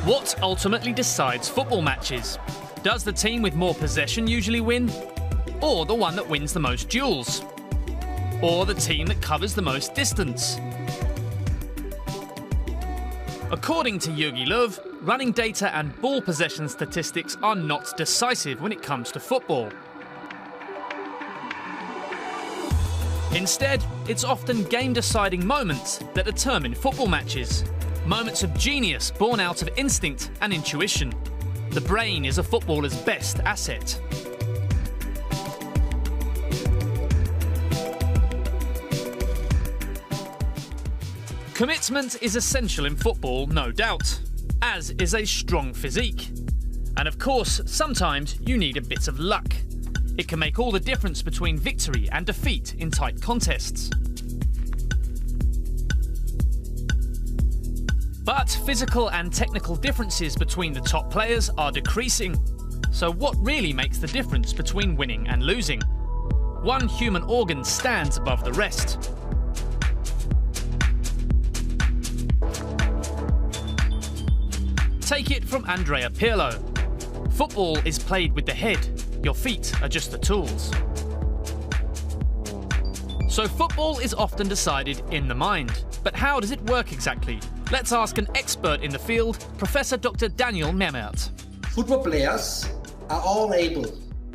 What ultimately decides football matches? Does the team with more possession usually win? Or the one that wins the most duels? Or the team that covers the most distance? According to Jogi Löw, running data and ball possession statistics are not decisive when it comes to football. Instead, it's often game-deciding moments that determine football matches. Moments of genius born out of instinct and intuition. The brain is a footballer's best asset. Commitment is essential in football, no doubt, as is a strong physique. And of course, sometimes you need a bit of luck. It can make all the difference between victory and defeat in tight contests. But physical and technical differences between the top players are decreasing. So what really makes the difference between winning and losing? One human organ stands above the rest. Take it from Andrea Pirlo. Football is played with the head. Your feet are just the tools. So football is often decided in the mind. But how does it work exactly? Let's ask an expert in the field, Professor Dr. Daniel Memmert. Football players are all able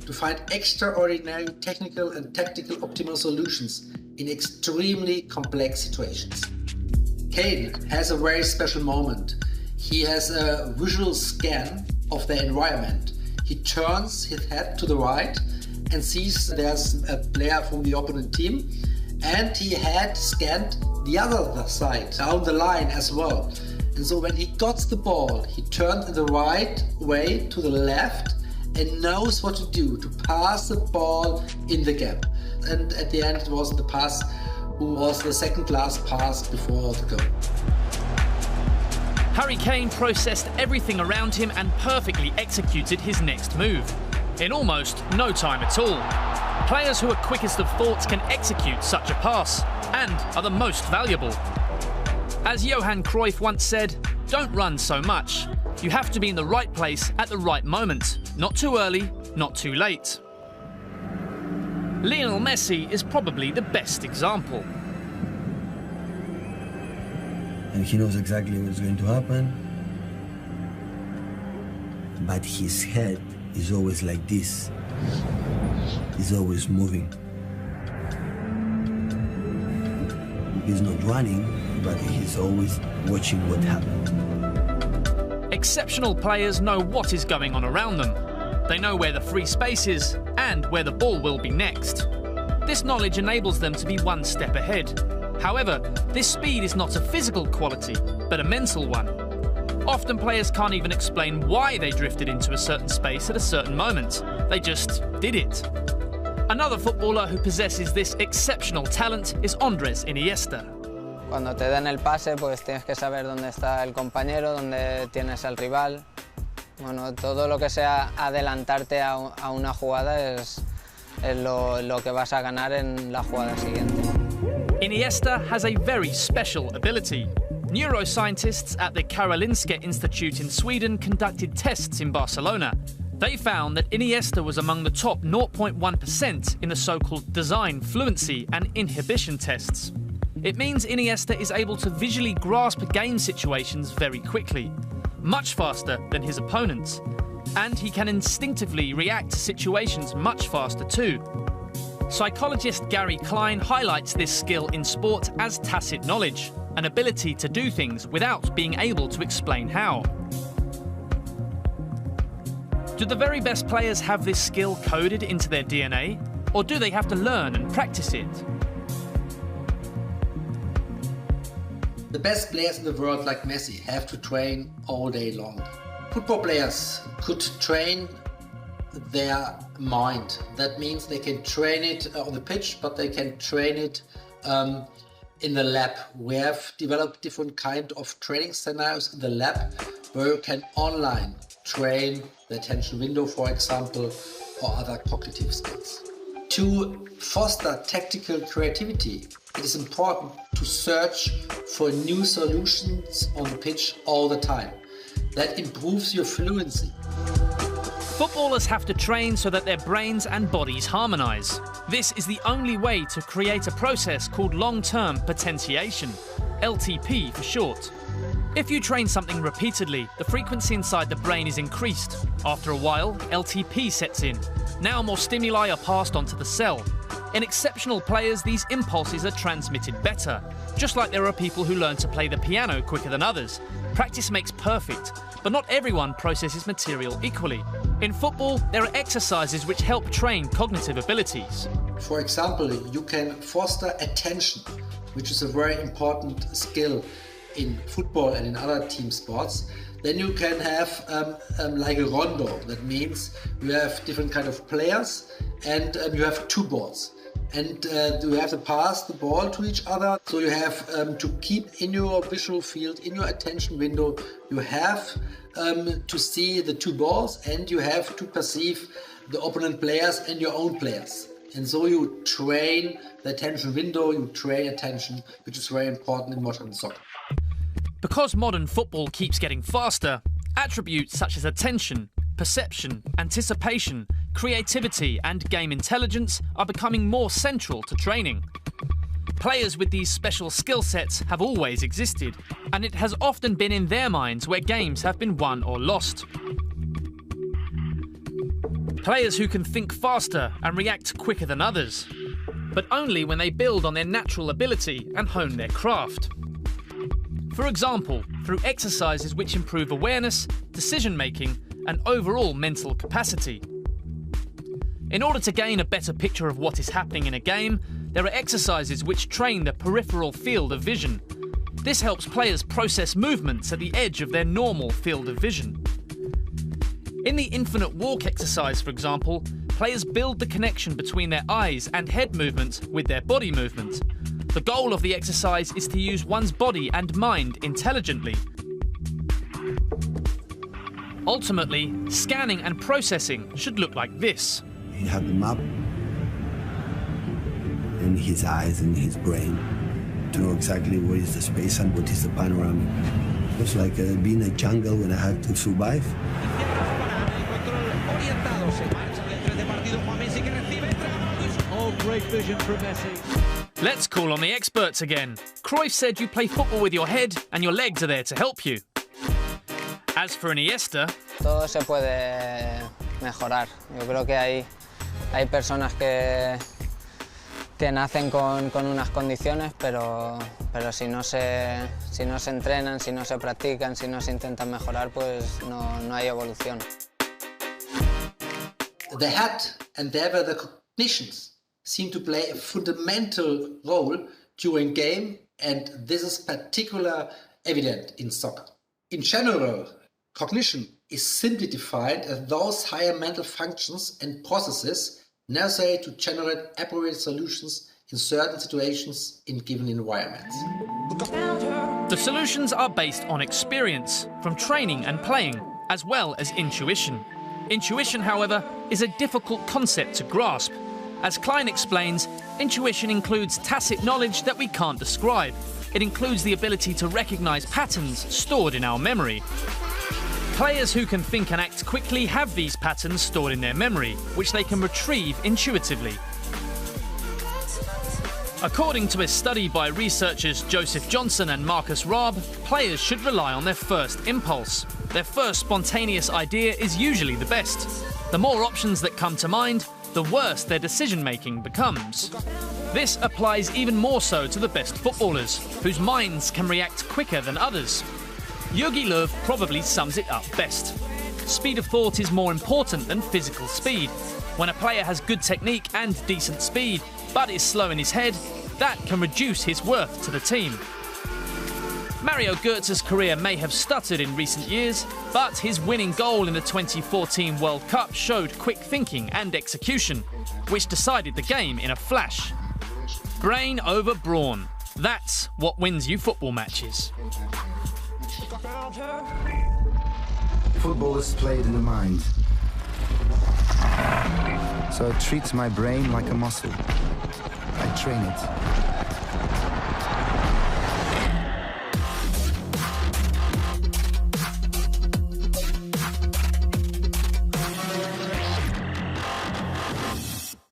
to find extraordinary technical and tactical optimal solutions in extremely complex situations. Kane has a very special moment. He has a visual scan of the environment. He turns his head to the right and sees there's a player from the opponent team, and he had scanned the other side, down the line as well. And so when he got the ball, he turned the right way to the left and knows what to do to pass the ball in the gap. And at the end it was the pass who was the second-class pass before the goal. Harry Kane processed everything around him and perfectly executed his next move, in almost no time at all. Players who are quickest of thoughts can execute such a pass, and are the most valuable. As Johan Cruyff once said, don't run so much. You have to be in the right place at the right moment. Not too early, not too late. Lionel Messi is probably the best example. And he knows exactly what's going to happen. But his head is always like this. He's always moving. He's not running, but he's always watching what happens. Exceptional players know what is going on around them. They know where the free space is and where the ball will be next. This knowledge enables them to be one step ahead. However, this speed is not a physical quality, but a mental one. Often players can't even explain why they drifted into a certain space at a certain moment. They just did it. Another footballer who possesses this exceptional talent is Andrés Iniesta. Cuando te dan el pase, pues tienes que saber dónde está el compañero, dónde tienes al rival. Bueno, todo lo que sea adelantarte a una jugada es lo que vas a ganar en la jugada siguiente. Iniesta has a very special ability. Neuroscientists at the Karolinska Institute in Sweden conducted tests in Barcelona. They found that Iniesta was among the top 0.1% in the so-called design fluency and inhibition tests. It means Iniesta is able to visually grasp game situations very quickly, much faster than his opponents. And he can instinctively react to situations much faster too. Psychologist Gary Klein highlights this skill in sport as tacit knowledge, an ability to do things without being able to explain how. Do the very best players have this skill coded into their DNA, or do they have to learn and practice it? The best players in the world, like Messi, have to train all day long. Football players could train their mind. That means they can train it on the pitch, but they can train it in the lab. We have developed different kind of training scenarios in the lab where you can online train the attention window, for example, or other cognitive skills. To foster tactical creativity, it is important to search for new solutions on the pitch all the time. that improves your fluency. Footballers have to train so that their brains and bodies harmonise. This is the only way to create a process called long-term potentiation, LTP for short. If you train something repeatedly, the frequency inside the brain is increased. After a while, LTP sets in. Now more stimuli are passed onto the cell. In exceptional players, these impulses are transmitted better. Just like there are people who learn to play the piano quicker than others. Practice makes perfect, but not everyone processes material equally. In football, there are exercises which help train cognitive abilities. For example, you can foster attention, which is a very important skill in football and in other team sports. Then you can have like a rondo. That means you have different kind of players and you have two balls. And you have to pass the ball to each other. So you have to keep in your visual field, in your attention window, you have to see the two balls and you have to perceive the opponent players and your own players. And so you train the attention window, you train attention, which is very important in modern soccer. Because modern football keeps getting faster, attributes such as attention, perception, anticipation, creativity and game intelligence are becoming more central to training. Players with these special skill sets have always existed, and it has often been in their minds where games have been won or lost. Players who can think faster and react quicker than others, but only when they build on their natural ability and hone their craft. For example, through exercises which improve awareness, decision-making, and overall mental capacity. In order to gain a better picture of what is happening in a game, there are exercises which train the peripheral field of vision. This helps players process movements at the edge of their normal field of vision. In the infinite walk exercise, for example, players build the connection between their eyes and head movement with their body movement. The goal of the exercise is to use one's body and mind intelligently. Ultimately, scanning and processing should look like this. You have the map in his eyes and his brain to know exactly what is the space and what is the panoramic. It was like being a jungle when I had to survive. Oh, great vision from Messi. Let's call on the experts again. Cruyff said you play football with your head and your legs are there to help you. As for Iniesta, Todo se puede mejorar. Yo creo que hay personas que nacen con unas condiciones, pero si no se entrenan, si no se practican, si no se intentan mejorar, pues no hay evolución. The head and therefore the cognitions seem to play a fundamental role during game, and this is particularly evident in soccer. In general, cognition is simply defined as those higher mental functions and processes necessary to generate appropriate solutions in certain situations in given environments. the solutions are based on experience, from training and playing, as well as intuition. Intuition, however, is a difficult concept to grasp. As Klein explains, intuition includes tacit knowledge that we can't describe. It includes the ability to recognise patterns stored in our memory. Players who can think and act quickly have these patterns stored in their memory, which they can retrieve intuitively. According to a study by researchers Joseph Johnson and Marcus Raab, players should rely on their first impulse. Their first spontaneous idea is usually the best. The more options that come to mind, the worse their decision-making becomes. This applies even more so to the best footballers, whose minds can react quicker than others. Jogi Löw probably sums it up best. Speed of thought is more important than physical speed. When a player has good technique and decent speed, but is slow in his head, that can reduce his worth to the team. Mario Götze's career may have stuttered in recent years, but his winning goal in the 2014 World Cup showed quick thinking and execution, which decided the game in a flash. Brain over brawn. That's what wins you football matches. Football is played in the mind. So I treat my brain like a muscle. I train it.